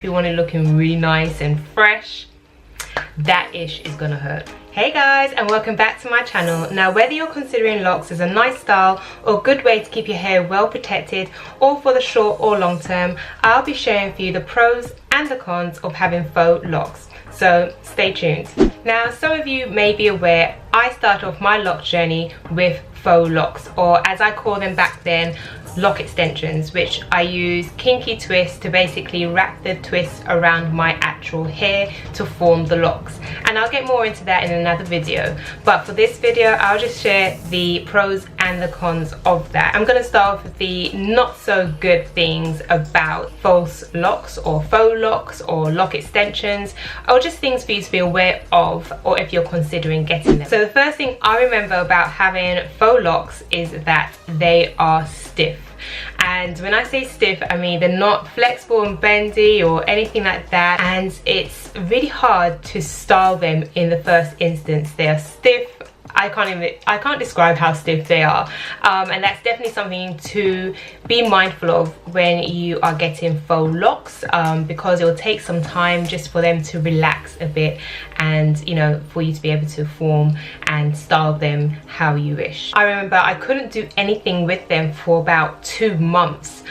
you want it looking really nice and fresh, that ish is gonna hurt. Hey guys, and welcome back to my channel. Now, whether you're considering locks as a nice style or good way to keep your hair well protected, or for the short or long term, I'll be sharing for you the pros and the cons of having faux locks. So stay tuned. Now, some of you may be aware I started off my lock journey with faux locks, or as I call them back then, lock extensions, which I use kinky twists to basically wrap the twists around my actual hair to form the locks, and I'll get more into that in another video. But for this video, I'll just share the pros and the cons of that. I'm going to start off with the not so good things about false locks or faux locks or lock extensions, or just things for you to be aware of, or if you're considering getting them. So the first thing I remember about having faux locks is that they are stiff. And when I say stiff, I mean they're not flexible and bendy or anything like that, and it's really hard to style them in the first instance. They are stiff. I can't describe how stiff they are, and that's definitely something to be mindful of when you are getting faux locks, because it will take some time just for them to relax a bit, and you know, for you to be able to form and style them how you wish. I remember I couldn't do anything with them for about 2 months.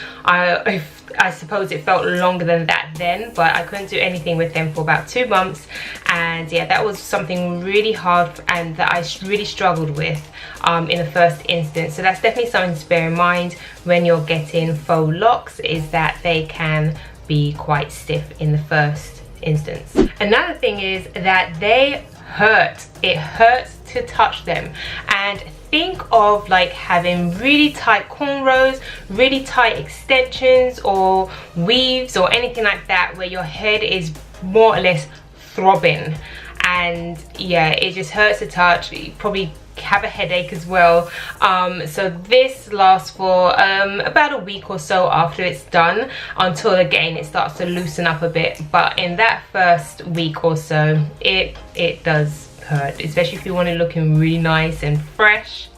I suppose it felt longer than that then, but I couldn't do anything with them for about 2 months, and yeah, that was something really hard and that I really struggled with in the first instance. So that's definitely something to bear in mind when you're getting faux locks, is that they can be quite stiff in the first instance. Another thing is that they hurt. It hurts to touch them, and think of like having really tight cornrows, really tight extensions or weaves or anything like that, where your head is more or less throbbing, and yeah, it just hurts to touch. You probably have a headache as well. So this lasts for about a week or so after it's done, until again it starts to loosen up a bit. But in that first week or so, it does hurt, especially if you want it looking really nice and fresh.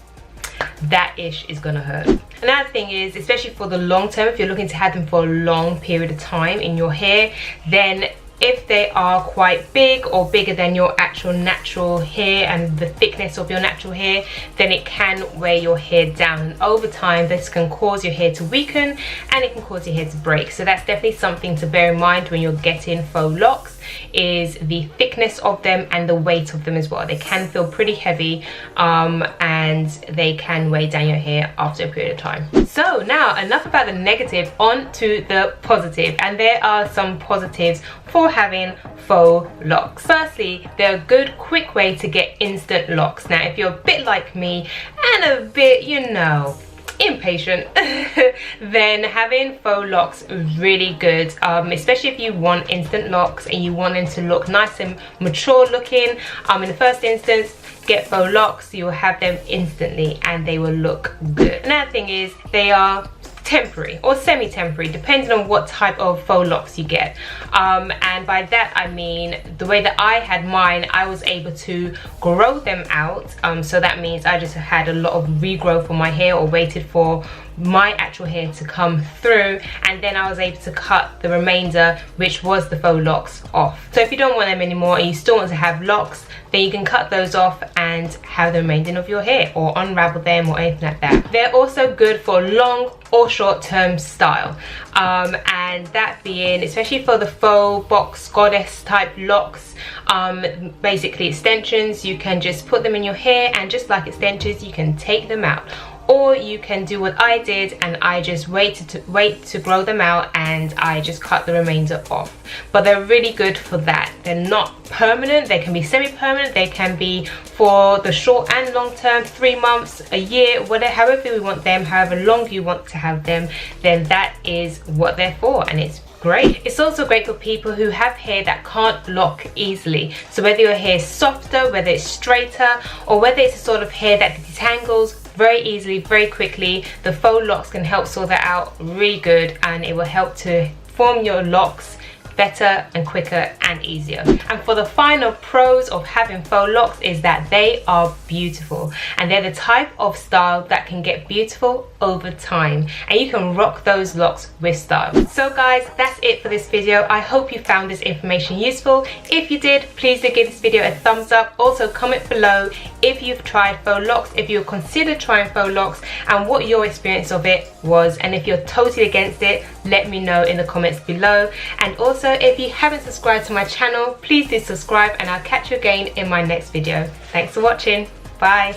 That ish is gonna hurt. Another thing is, especially for the long term, if you're looking to have them for a long period of time in your hair, then if they are quite big or bigger than your actual natural hair and the thickness of your natural hair, then it can weigh your hair down, and over time this can cause your hair to weaken and it can cause your hair to break. So that's definitely something to bear in mind when you're getting faux locks, is the thickness of them and the weight of them as well. They can feel pretty heavy, and they can weigh down your hair after a period of time. So now, enough about the negative, on to the positive, and there are some positives for having faux locks. Firstly, they're a good quick way to get instant locks. Now, if you're a bit like me and a bit, you know, impatient, then having faux locks is really good, especially if you want instant locks and you want them to look nice and mature looking. In the first instance, get faux locks, you'll have them instantly and they will look good. Another thing is, they are temporary or semi-temporary, depending on what type of faux locks you get, and by that I mean the way that I had mine, I was able to grow them out, so that means I just had a lot of regrowth on my hair, or waited for my actual hair to come through, and then I was able to cut the remainder, which was the faux locks, off. So if you don't want them anymore and you still want to have locks, then you can cut those off and have the remainder of your hair, or unravel them or anything like that. They're also good for long or short-term style, and that being especially for the faux box goddess type locks, basically extensions. You can just put them in your hair, and just like extensions, you can take them out. Or you can do what I did, and I just wait to grow them out, and I just cut the remainder off. But they're really good for that. They're not permanent. They can be semi-permanent. They can be for the short and long term, 3 months, a year, whatever, however we want them, however long you want to have them, then that is what they're for, and it's great. It's also great for people who have hair that can't lock easily. So whether your hair is softer, whether it's straighter, or whether it's a sort of hair that detangles very easily, very quickly, the faux locks can help sort that out really good, and it will help to form your locks better and quicker and easier. And for the final pros of having faux locks is that they are beautiful, and they're the type of style that can get beautiful over time, and you can rock those locks with style. So guys, that's it for this video. I hope you found this information useful. If you did, please do give this video a thumbs up. Also comment below if you've tried faux locks, if you've considered trying faux locks, and what your experience of it was. And if you're totally against it, let me know in the comments below. And also, if you haven't subscribed to my channel, please do subscribe, and I'll catch you again in my next video. Thanks for watching. Bye.